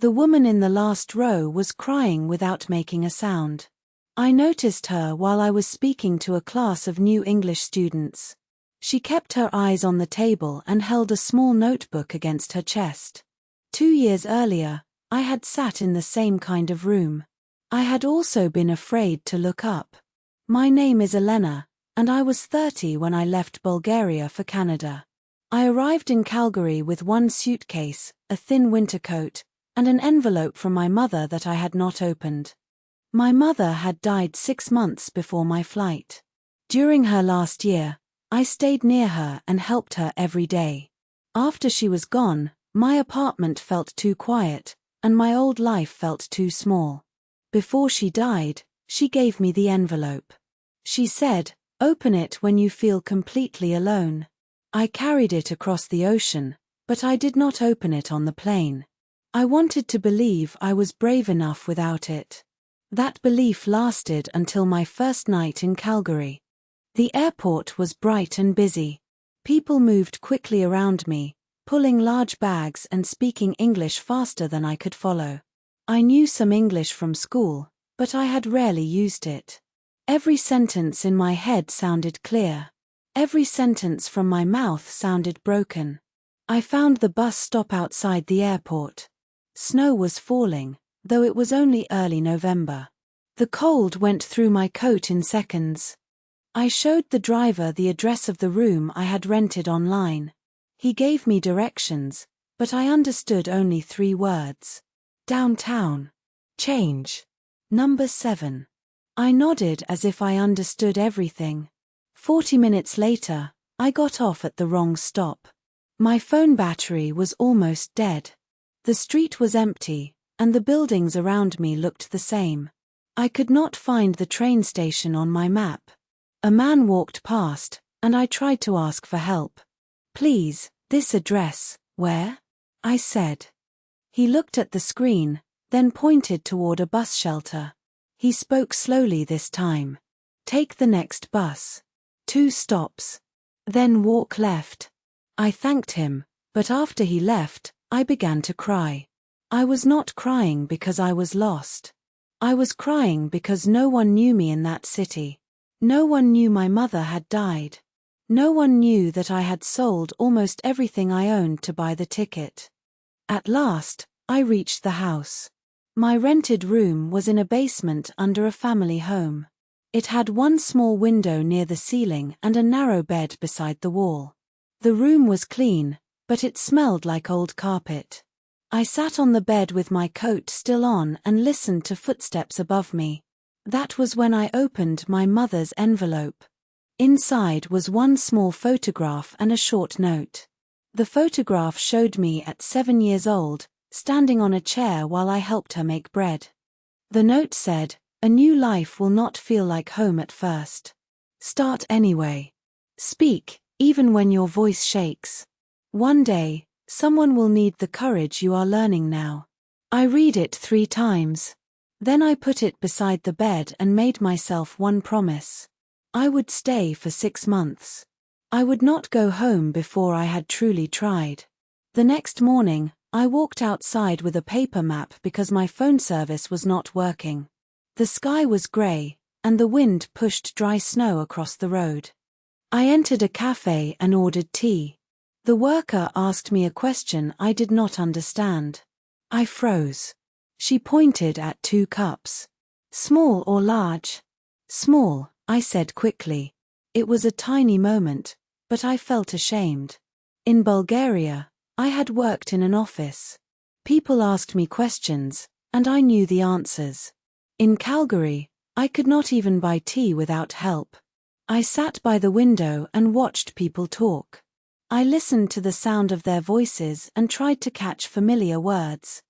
The woman in the last row was crying without making a sound. I noticed her while I was speaking to a class of new English students. She kept her eyes on the table and held a small notebook against her chest. 2 years earlier, I had sat in the same kind of room. I had also been afraid to look up. My name is Elena, and I was 30 when I left Bulgaria for Canada. I arrived in Calgary with one suitcase, a thin winter coat, and an envelope from my mother that I had not opened. My mother had died 6 months before my flight. During her last year, I stayed near her and helped her every day. After she was gone, my apartment felt too quiet, and my old life felt too small. Before she died, she gave me the envelope. She said, "Open it when you feel completely alone." I carried it across the ocean, but I did not open it on the plane. I wanted to believe I was brave enough without it. That belief lasted until my first night in Calgary. The airport was bright and busy. People moved quickly around me, pulling large bags and speaking English faster than I could follow. I knew some English from school, but I had rarely used it. Every sentence in my head sounded clear. Every sentence from my mouth sounded broken. I found the bus stop outside the airport. Snow was falling, though it was only early November. The cold went through my coat in seconds. I showed the driver the address of the room I had rented online. He gave me directions, but I understood only 3 words. Downtown. Change. Number 7. I nodded as if I understood everything. 40 minutes later, I got off at the wrong stop. My phone battery was almost dead. The street was empty, and the buildings around me looked the same. I could not find the train station on my map. A man walked past, and I tried to ask for help. "Please, this address, where?" I said. He looked at the screen, then pointed toward a bus shelter. He spoke slowly this time. "Take the next bus. 2 stops. Then walk left." I thanked him, but after he left, I began to cry. I was not crying because I was lost. I was crying because no one knew me in that city. No one knew my mother had died. No one knew that I had sold almost everything I owned to buy the ticket. At last, I reached the house. My rented room was in a basement under a family home. It had one small window near the ceiling and a narrow bed beside the wall. The room was clean, but it smelled like old carpet. I sat on the bed with my coat still on and listened to footsteps above me. That was when I opened my mother's envelope. Inside was one small photograph and a short note. The photograph showed me at 7 years old, standing on a chair while I helped her make bread. The note said, "A new life will not feel like home at first. Start anyway. Speak, even when your voice shakes. One day, someone will need the courage you are learning now." I read it 3 times. Then I put it beside the bed and made myself one promise. I would stay for 6 months. I would not go home before I had truly tried. The next morning, I walked outside with a paper map because my phone service was not working. The sky was grey, and the wind pushed dry snow across the road. I entered a cafe and ordered tea. The worker asked me a question I did not understand. I froze. She pointed at 2 cups. "Small or large?" "Small," I said quickly. It was a tiny moment, but I felt ashamed. In Bulgaria, I had worked in an office. People asked me questions, and I knew the answers. In Calgary, I could not even buy tea without help. I sat by the window and watched people talk. I listened to the sound of their voices and tried to catch familiar words.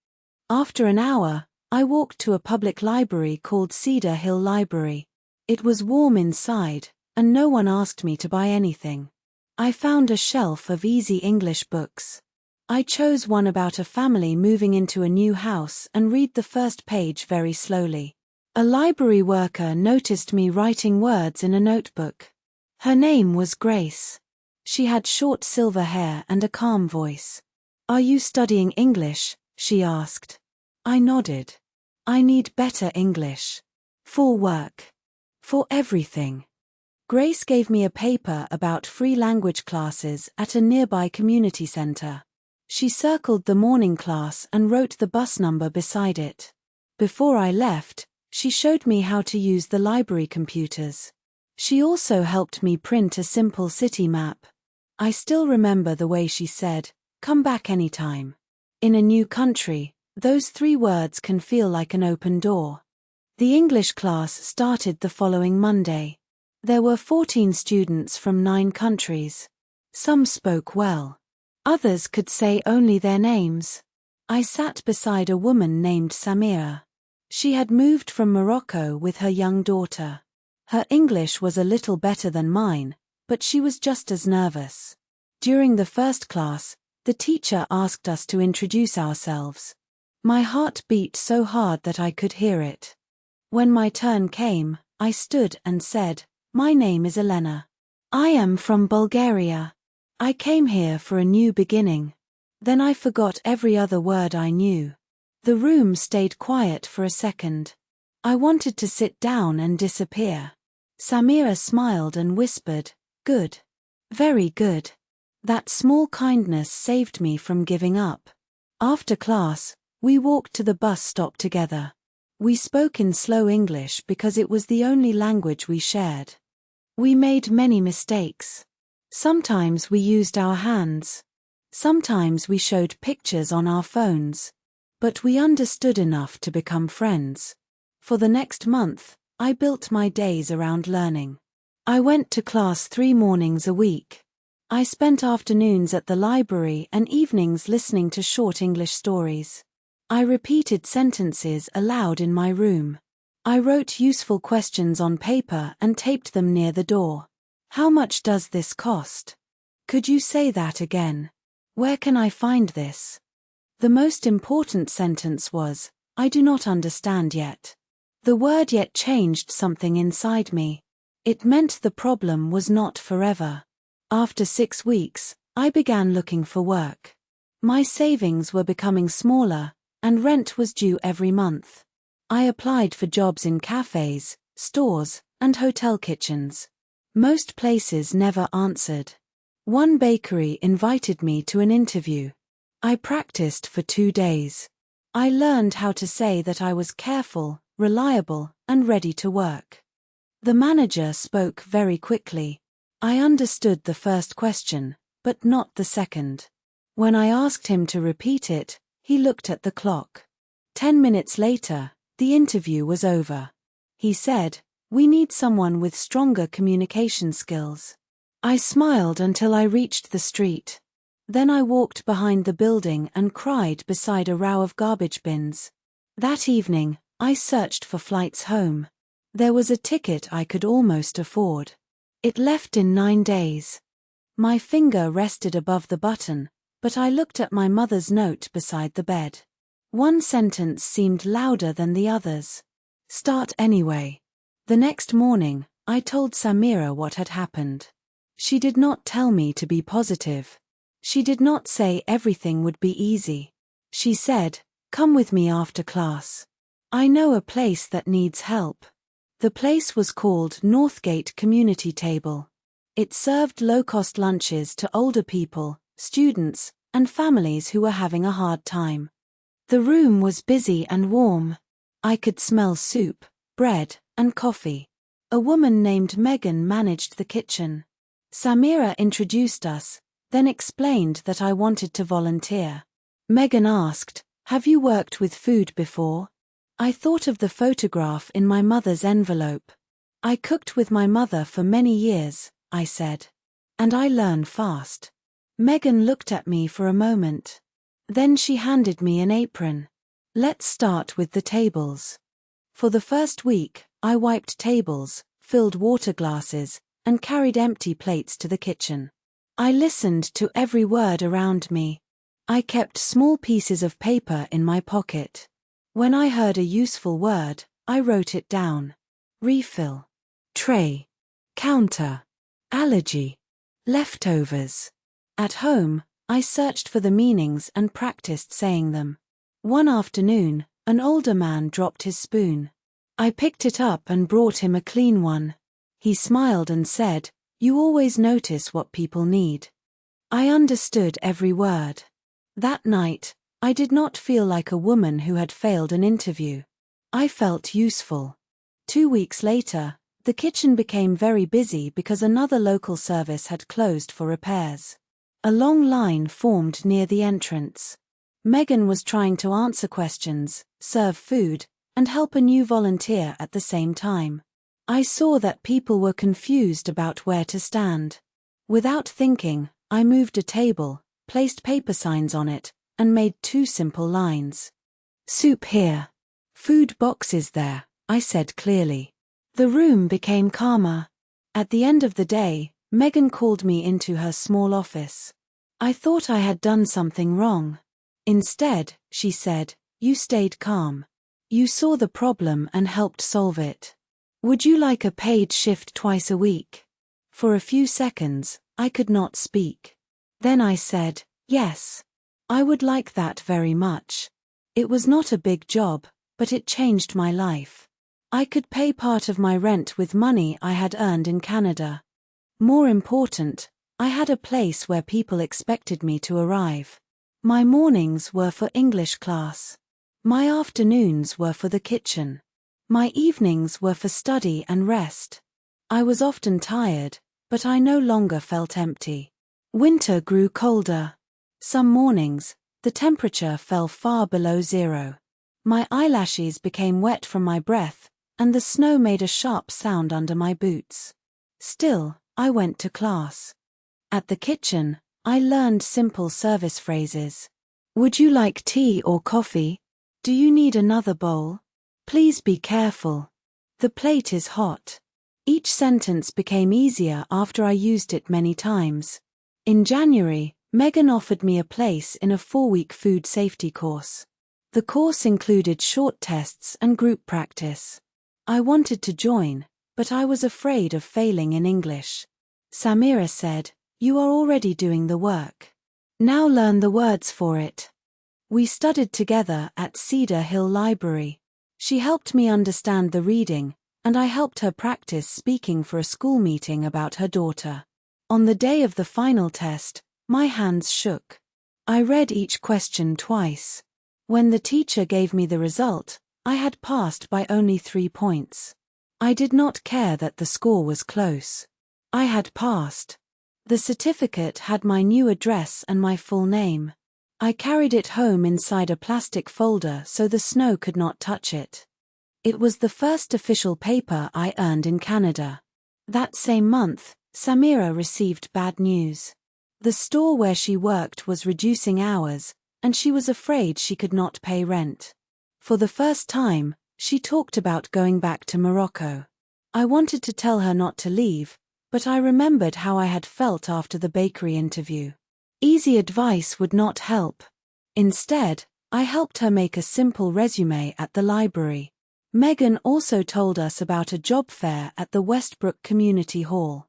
After an hour, I walked to a public library called Cedar Hill Library. It was warm inside, and no one asked me to buy anything. I found a shelf of easy English books. I chose one about a family moving into a new house and read the first page very slowly. A library worker noticed me writing words in a notebook. Her name was Grace. She had short silver hair and a calm voice. "Are you studying English?" she asked. I nodded. I need better English. For work. For everything. Grace gave me a paper about free language classes at a nearby community center. She circled the morning class and wrote the bus number beside it. Before I left, she showed me how to use the library computers. She also helped me print a simple city map. I still remember the way she said, "Come back anytime." In a new country, those 3 words can feel like an open door. The English class started the following Monday. There were 14 students from 9 countries. Some spoke well. Others could say only their names. I sat beside a woman named Samira. She had moved from Morocco with her young daughter. Her English was a little better than mine, but she was just as nervous. During the first class, the teacher asked us to introduce ourselves. My heart beat so hard that I could hear it. When my turn came, I stood and said, "My name is Elena. I am from Bulgaria. I came here for a new beginning." Then I forgot every other word I knew. The room stayed quiet for a second. I wanted to sit down and disappear. Samira smiled and whispered, "Good. Very good." That small kindness saved me from giving up. After class, we walked to the bus stop together. We spoke in slow English because it was the only language we shared. We made many mistakes. Sometimes we used our hands. Sometimes we showed pictures on our phones. But we understood enough to become friends. For the next month, I built my days around learning. I went to class 3 mornings a week. I spent afternoons at the library and evenings listening to short English stories. I repeated sentences aloud in my room. I wrote useful questions on paper and taped them near the door. "How much does this cost? Could you say that again? Where can I find this?" The most important sentence was, "I do not understand yet." The word yet changed something inside me. It meant the problem was not forever. After 6 weeks, I began looking for work. My savings were becoming smaller, and rent was due every month. I applied for jobs in cafes, stores, and hotel kitchens. Most places never answered. One bakery invited me to an interview. I practiced for 2 days. I learned how to say that I was careful, reliable, and ready to work. The manager spoke very quickly. I understood the first question, but not the second. When I asked him to repeat it, he looked at the clock. 10 minutes later, the interview was over. He said, "We need someone with stronger communication skills." I smiled until I reached the street. Then I walked behind the building and cried beside a row of garbage bins. That evening, I searched for flights home. There was a ticket I could almost afford. It left in 9 days. My finger rested above the button, but I looked at my mother's note beside the bed. One sentence seemed louder than the others. "Start anyway." The next morning, I told Samira what had happened. She did not tell me to be positive. She did not say everything would be easy. She said, "Come with me after class. I know a place that needs help." The place was called Northgate Community Table. It served low-cost lunches to older people, students, and families who were having a hard time. The room was busy and warm. I could smell soup, bread, and coffee. A woman named Megan managed the kitchen. Samira introduced us, then explained that I wanted to volunteer. Megan asked, "Have you worked with food before?" I thought of the photograph in my mother's envelope. "I cooked with my mother for many years," I said. "And I learn fast." Megan looked at me for a moment. Then she handed me an apron. "Let's start with the tables." For the first week, I wiped tables, filled water glasses, and carried empty plates to the kitchen. I listened to every word around me. I kept small pieces of paper in my pocket. When I heard a useful word, I wrote it down. Refill. Tray. Counter. Allergy. Leftovers. At home, I searched for the meanings and practiced saying them. One afternoon, An older man dropped his spoon. I picked it up and brought him a clean one. He smiled and said, "You always notice what people need." I understood every word. That night, I did not feel like a woman who had failed an interview. I felt useful. 2 weeks later, the kitchen became very busy because another local service had closed for repairs. A long line formed near the entrance. Megan was trying to answer questions, serve food, and help a new volunteer at the same time. I saw that people were confused about where to stand. Without thinking, I moved a table, placed paper signs on it, and made 2 simple lines. "Soup here. Food boxes there," I said clearly. The room became calmer. At the end of the day, Megan called me into her small office. I thought I had done something wrong. Instead, she said, "You stayed calm. You saw the problem and helped solve it. Would you like a paid shift twice a week?" For a few seconds, I could not speak. Then I said, "Yes. I would like that very much." It was not a big job, but it changed my life. I could pay part of my rent with money I had earned in Canada. More important, I had a place where people expected me to arrive. My mornings were for English class. My afternoons were for the kitchen. My evenings were for study and rest. I was often tired, but I no longer felt empty. Winter grew colder. Some mornings, the temperature fell far below 0. My eyelashes became wet from my breath, and the snow made a sharp sound under my boots. Still, I went to class. At the kitchen, I learned simple service phrases. "Would you like tea or coffee? Do you need another bowl? Please be careful. The plate is hot." Each sentence became easier after I used it many times. In January, Megan offered me a place in a 4-week food safety course. The course included short tests and group practice. I wanted to join, but I was afraid of failing in English. Samira said, "You are already doing the work. Now learn the words for it." We studied together at Cedar Hill Library. She helped me understand the reading, and I helped her practice speaking for a school meeting about her daughter. On the day of the final test, my hands shook. I read each question twice. When the teacher gave me the result, I had passed by only 3 points. I did not care that the score was close. I had passed. The certificate had my new address and my full name. I carried it home inside a plastic folder so the snow could not touch it. It was the first official paper I earned in Canada. That same month, Samira received bad news. The store where she worked was reducing hours, and she was afraid she could not pay rent. For the first time, she talked about going back to Morocco. I wanted to tell her not to leave, but I remembered how I had felt after the bakery interview. Easy advice would not help. Instead, I helped her make a simple resume at the library. Megan also told us about a job fair at the Westbrook Community Hall.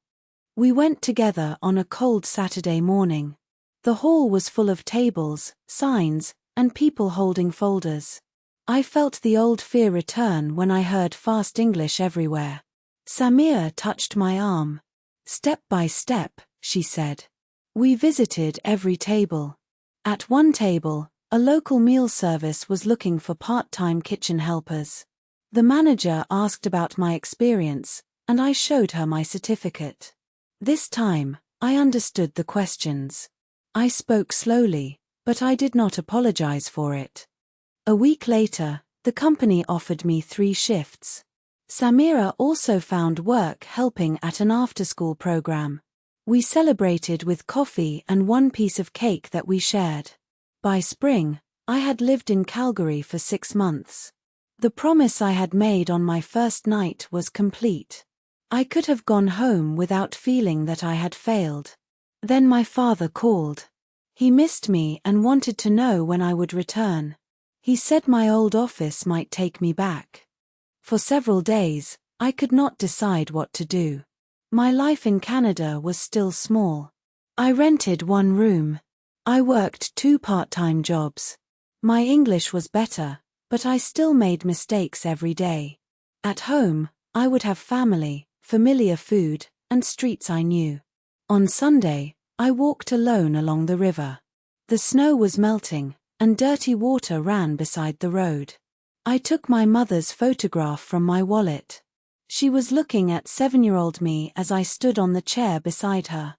We went together on a cold Saturday morning. The hall was full of tables, signs, and people holding folders. I felt the old fear return when I heard fast English everywhere. Samir touched my arm. "Step by step," she said. We visited every table. At one table, a local meal service was looking for part-time kitchen helpers. The manager asked about my experience, and I showed her my certificate. This time, I understood the questions. I spoke slowly, but I did not apologize for it. A week later, the company offered me 3 shifts. Samira also found work helping at an after-school program. We celebrated with coffee and 1 piece of cake that we shared. By spring, I had lived in Calgary for 6 months. The promise I had made on my first night was complete. I could have gone home without feeling that I had failed. Then my father called. He missed me and wanted to know when I would return. He said my old office might take me back. For several days, I could not decide what to do. My life in Canada was still small. I rented 1 room. I worked 2 part-time jobs. My English was better, But I still made mistakes every day. At home, I would have family, familiar food, and streets I knew. On Sunday, I walked alone along the river. The snow was melting, and dirty water ran beside the road. I took my mother's photograph from my wallet. She was looking at 7-year-old me as I stood on the chair beside her.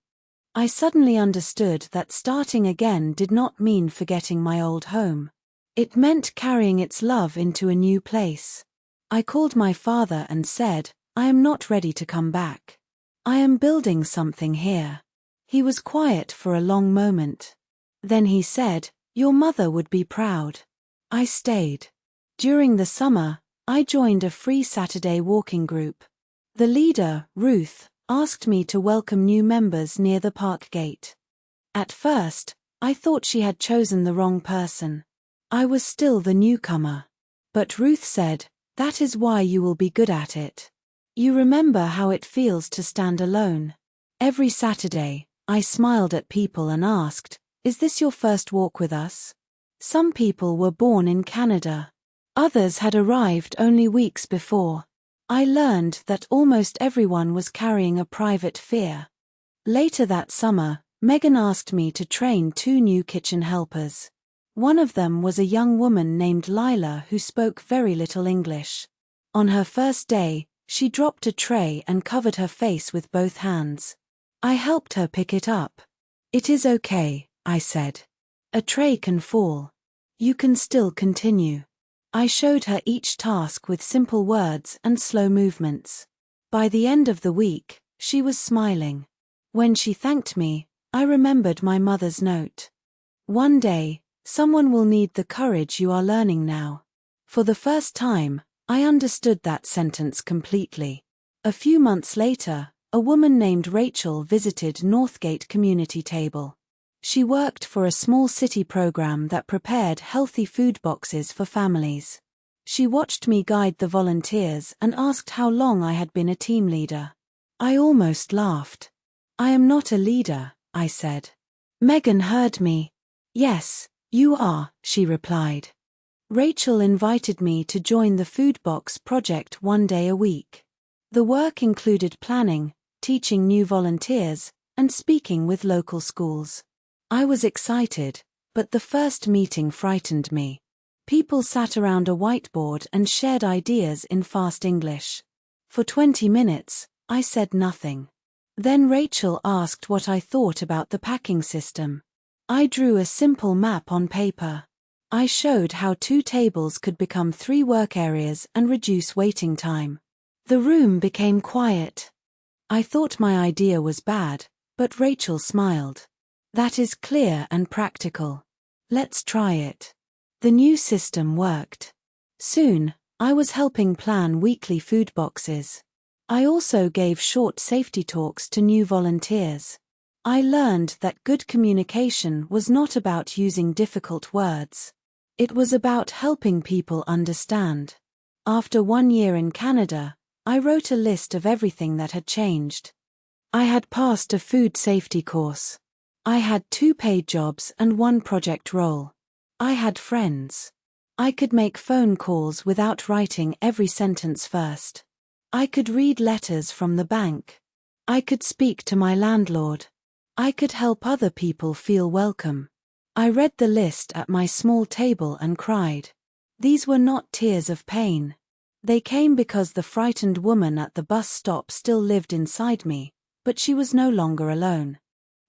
I suddenly understood that starting again did not mean forgetting my old home. It meant carrying its love into a new place. I called my father and said, "I am not ready to come back. I am building something here." He was quiet for a long moment. Then he said, "Your mother would be proud." I stayed. During the summer, I joined a free Saturday walking group. The leader, Ruth, asked me to welcome new members near the park gate. At first, I thought she had chosen the wrong person. I was still the newcomer. But Ruth said, "That is why you will be good at it. You remember how it feels to stand alone." Every Saturday, I smiled at people and asked, "Is this your first walk with us?" Some people were born in Canada. Others had arrived only weeks before. I learned that almost everyone was carrying a private fear. Later that summer, Megan asked me to train 2 new kitchen helpers. One of them was a young woman named Lila who spoke very little English. On her first day, she dropped a tray and covered her face with both hands. I helped her pick it up. "It is okay," I said. "A tray can fall. You can still continue." I showed her each task with simple words and slow movements. By the end of the week, she was smiling. When she thanked me, I remembered my mother's note. "One day, someone will need the courage you are learning now." For the first time, I understood that sentence completely. A few months later, a woman named Rachel visited Northgate Community Table. She worked for a small city program that prepared healthy food boxes for families. She watched me guide the volunteers and asked how long I had been a team leader. I almost laughed. "I am not a leader," I said. Megan heard me. "Yes, you are," she replied. Rachel invited me to join the food box project 1 day a week. The work included planning, teaching new volunteers, and speaking with local schools. I was excited, but the first meeting frightened me. People sat around a whiteboard and shared ideas in fast English. For 20 minutes, I said nothing. Then Rachel asked what I thought about the packing system. I drew a simple map on paper. I showed how 2 tables could become 3 work areas and reduce waiting time. The room became quiet. I thought my idea was bad, but Rachel smiled. "That is clear and practical. Let's try it." The new system worked. Soon, I was helping plan weekly food boxes. I also gave short safety talks to new volunteers. I learned that good communication was not about using difficult words. It was about helping people understand. After 1 year in Canada, I wrote a list of everything that had changed. I had passed a food safety course. I had 2 paid jobs and 1 project role. I had friends. I could make phone calls without writing every sentence first. I could read letters from the bank. I could speak to my landlord. I could help other people feel welcome. I read the list at my small table and cried. These were not tears of pain. They came because the frightened woman at the bus stop still lived inside me, but she was no longer alone.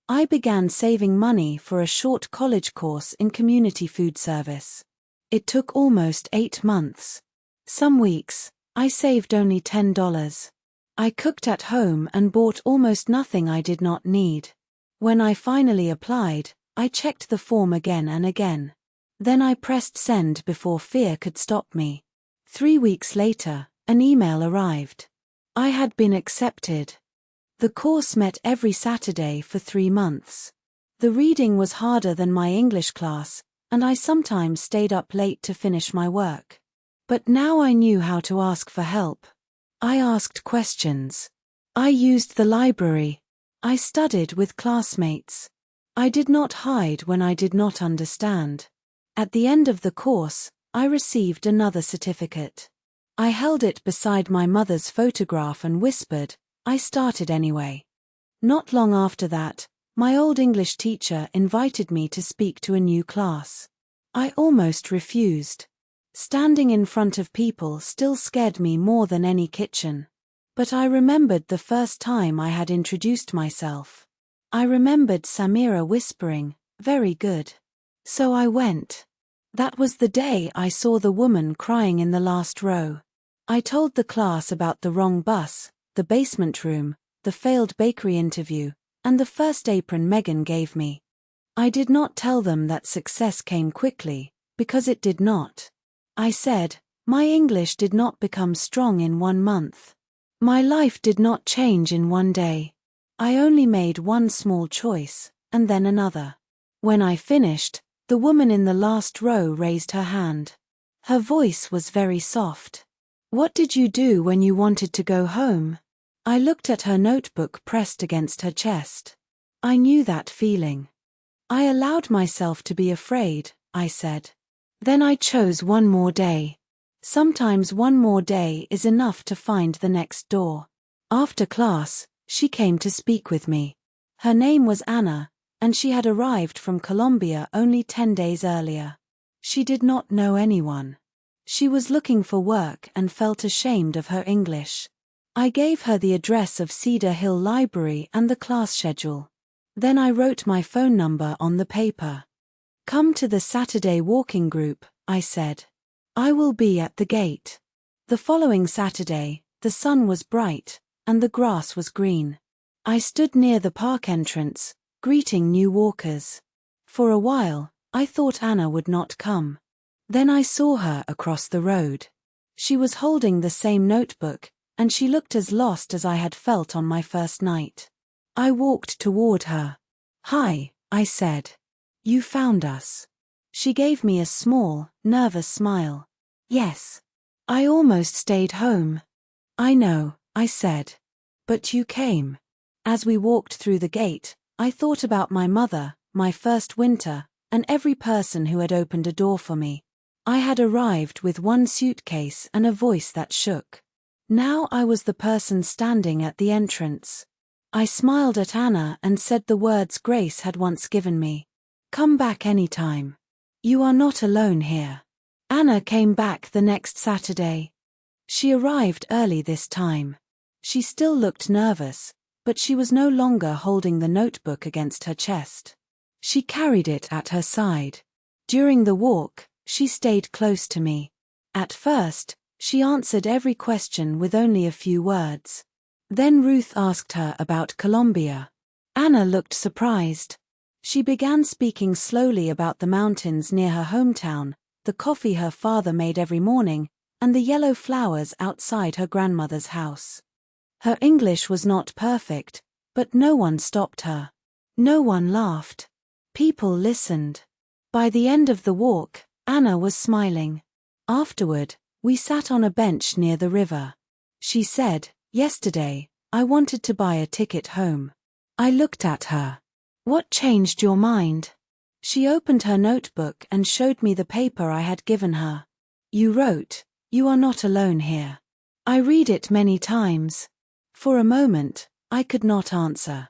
I began saving money for a short college course in community food service. It took almost 8 months. Some weeks, I saved only $10. I cooked at home and bought almost nothing I did not need. When I finally applied, I checked the form again and again. Then I pressed send before fear could stop me. 3 weeks later, an email arrived. I had been accepted. The course met every Saturday for 3 months. The reading was harder than my English class, and I sometimes stayed up late to finish my work. But now I knew how to ask for help. I asked questions. I used the library. I studied with classmates. I did not hide when I did not understand. At the end of the course, I received another certificate. I held it beside my mother's photograph and whispered, "I started anyway." Not long after that, my old English teacher invited me to speak to a new class. I almost refused. Standing in front of people still scared me more than any kitchen. But I remembered the first time I had introduced myself. I remembered Samira whispering, "Very good." So I went. That was the day I saw the woman crying in the last row. I told the class about the wrong bus, the basement room, the failed bakery interview, and the first apron Megan gave me. I did not tell them that success came quickly, because it did not. I said, my English did not become strong in 1 month. My life did not change in 1 day. I only made one small choice, and then another. When I finished, the woman in the last row raised her hand. Her voice was very soft. "What did you do when you wanted to go home?" I looked at her notebook pressed against her chest. I knew that feeling. "I allowed myself to be afraid," I said. "Then I chose one more day." Sometimes one more day is enough to find the next door. After class, she came to speak with me. Her name was Anna, and she had arrived from Colombia only 10 days earlier. She did not know anyone. She was looking for work and felt ashamed of her English. I gave her the address of Cedar Hill Library and the class schedule. Then I wrote my phone number on the paper. "Come to the Saturday walking group," I said. "I will be at the gate." The following Saturday, the sun was bright, and the grass was green. I stood near the park entrance, greeting new walkers. For a while, I thought Anna would not come. Then I saw her across the road. She was holding the same notebook, and she looked as lost as I had felt on my first night. I walked toward her. "Hi," I said. "You found us." She gave me a small, nervous smile. "Yes. I almost stayed home." "I know," I said. "But you came." As we walked through the gate, I thought about my mother, my first winter, and every person who had opened a door for me. I had arrived with one suitcase and a voice that shook. Now I was the person standing at the entrance. I smiled at Anna and said the words Grace had once given me. "Come back anytime. You are not alone here." Anna came back the next Saturday. She arrived early this time. She still looked nervous, but she was no longer holding the notebook against her chest. She carried it at her side. During the walk, she stayed close to me. At first, she answered every question with only a few words. Then Ruth asked her about Colombia. Anna looked surprised. She began speaking slowly about the mountains near her hometown, the coffee her father made every morning, and the yellow flowers outside her grandmother's house. Her English was not perfect, but no one stopped her. No one laughed. People listened. By the end of the walk, Anna was smiling. Afterward, we sat on a bench near the river. She said, "Yesterday, I wanted to buy a ticket home." I looked at her. "What changed your mind?" She opened her notebook and showed me the paper I had given her. "You wrote, 'You are not alone here.'" I read it many times. For a moment, I could not answer.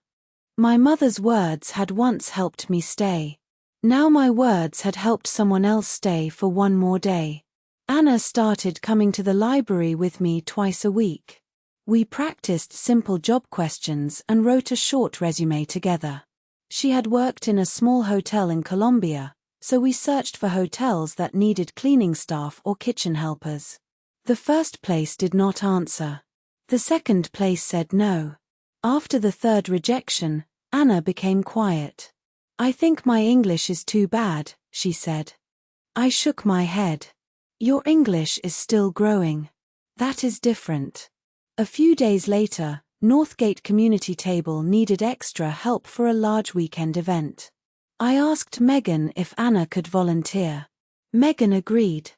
My mother's words had once helped me stay. Now my words had helped someone else stay for one more day. Anna started coming to the library with me twice a week. We practiced simple job questions and wrote a short resume together. She had worked in a small hotel in Colombia, so we searched for hotels that needed cleaning staff or kitchen helpers. The first place did not answer. The second place said no. After the third rejection, Anna became quiet. "I think my English is too bad," she said. I shook my head. "Your English is still growing. That is different." A few days later, Northgate Community Table needed extra help for a large weekend event. I asked Megan if Anna could volunteer. Megan agreed.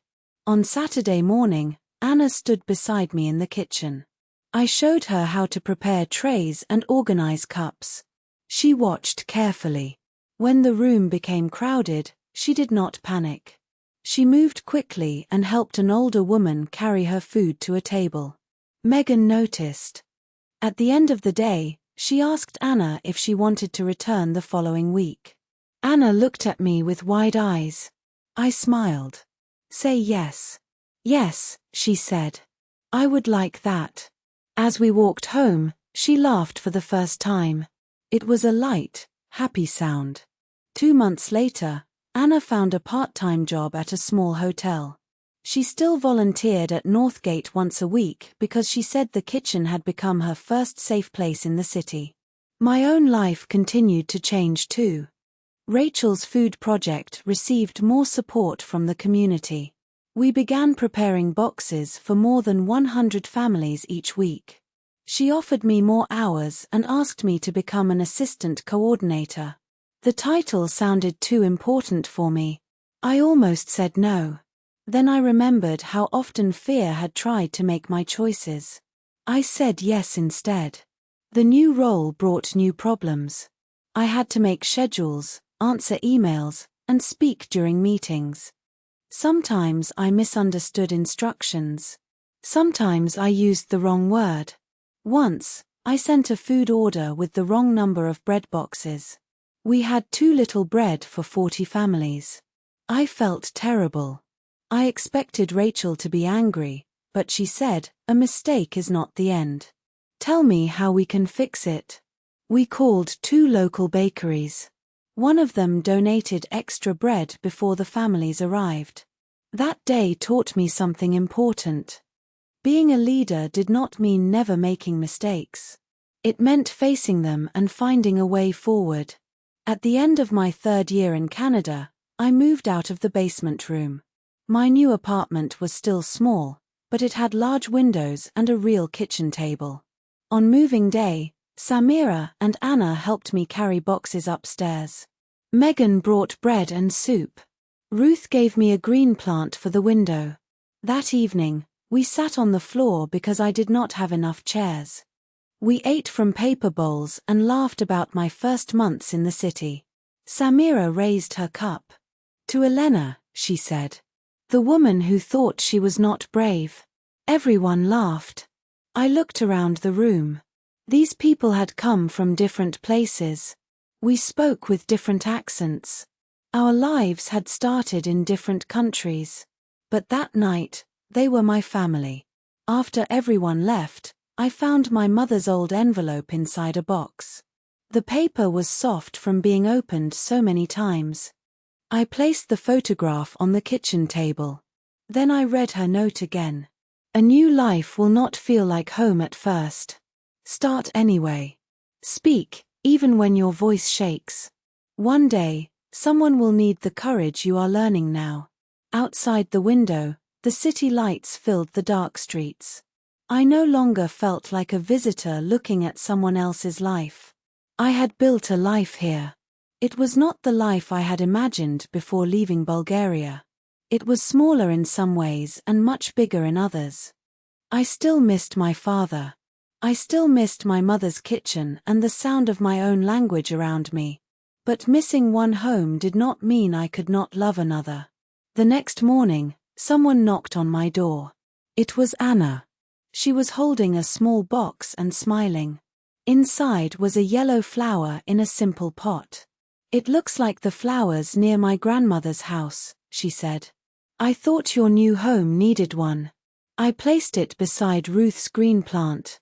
On Saturday morning, Anna stood beside me in the kitchen. I showed her how to prepare trays and organize cups. She watched carefully. When the room became crowded, she did not panic. She moved quickly and helped an older woman carry her food to a table. Megan noticed. At the end of the day, she asked Anna if she wanted to return the following week. Anna looked at me with wide eyes. I smiled. Say yes. Yes, she said. I would like that. As we walked home, she laughed for the first time. It was a light, happy sound. 2 months later, Anna found a part-time job at a small hotel. She still volunteered at Northgate once a week because she said the kitchen had become her first safe place in the city. My own life continued to change too. Rachel's food project received more support from the community. We began preparing boxes for more than 100 families each week. She offered me more hours and asked me to become an assistant coordinator. The title sounded too important for me. I almost said no. Then I remembered how often fear had tried to make my choices. I said yes instead. The new role brought new problems. I had to make schedules, answer emails, and speak during meetings. Sometimes I misunderstood instructions. Sometimes I used the wrong word. Once, I sent a food order with the wrong number of bread boxes. We had too little bread for 40 families. I felt terrible. I expected Rachel to be angry, but she said, "A mistake is not the end. Tell me how we can fix it." We called 2 local bakeries. One of them donated extra bread before the families arrived. That day taught me something important. Being a leader did not mean never making mistakes. It meant facing them and finding a way forward. At the end of my 3rd year in Canada, I moved out of the basement room. My new apartment was still small, but it had large windows and a real kitchen table. On moving day, Samira and Anna helped me carry boxes upstairs. Megan brought bread and soup. Ruth gave me a green plant for the window. That evening, we sat on the floor because I did not have enough chairs. We ate from paper bowls and laughed about my first months in the city. Samira raised her cup. To Elena, she said. The woman who thought she was not brave. Everyone laughed. I looked around the room. These people had come from different places. We spoke with different accents. Our lives had started in different countries. But that night, they were my family. After everyone left, I found my mother's old envelope inside a box. The paper was soft from being opened so many times. I placed the photograph on the kitchen table. Then I read her note again. A new life will not feel like home at first. Start anyway. Speak, even when your voice shakes. One day, someone will need the courage you are learning now. Outside the window, the city lights filled the dark streets. I no longer felt like a visitor looking at someone else's life. I had built a life here. It was not the life I had imagined before leaving Bulgaria. It was smaller in some ways and much bigger in others. I still missed my father. I still missed my mother's kitchen and the sound of my own language around me. But missing one home did not mean I could not love another. The next morning, someone knocked on my door. It was Anna. She was holding a small box and smiling. Inside was a yellow flower in a simple pot. It looks like the flowers near my grandmother's house, she said. I thought your new home needed one. I placed it beside Ruth's green plant.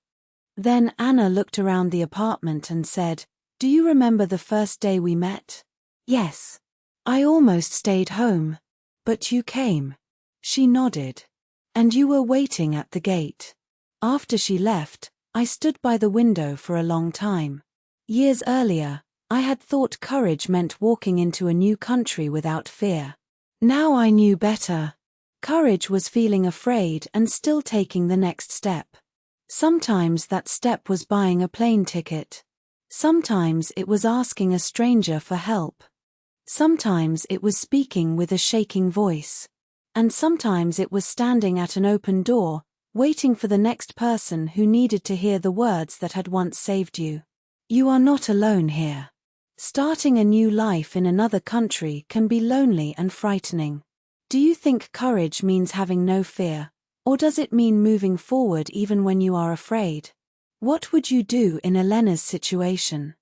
Then Anna looked around the apartment and said, "Do you remember the first day we met?" "Yes. I almost stayed home. But you came." She nodded. "And you were waiting at the gate." After she left, I stood by the window for a long time. Years earlier, I had thought courage meant walking into a new country without fear. Now I knew better. Courage was feeling afraid and still taking the next step. Sometimes that step was buying a plane ticket. Sometimes it was asking a stranger for help. Sometimes it was speaking with a shaking voice. And sometimes it was standing at an open door, waiting for the next person who needed to hear the words that had once saved you. You are not alone here. Starting a new life in another country can be lonely and frightening. Do you think courage means having no fear, or does it mean moving forward even when you are afraid? What would you do in Elena's situation?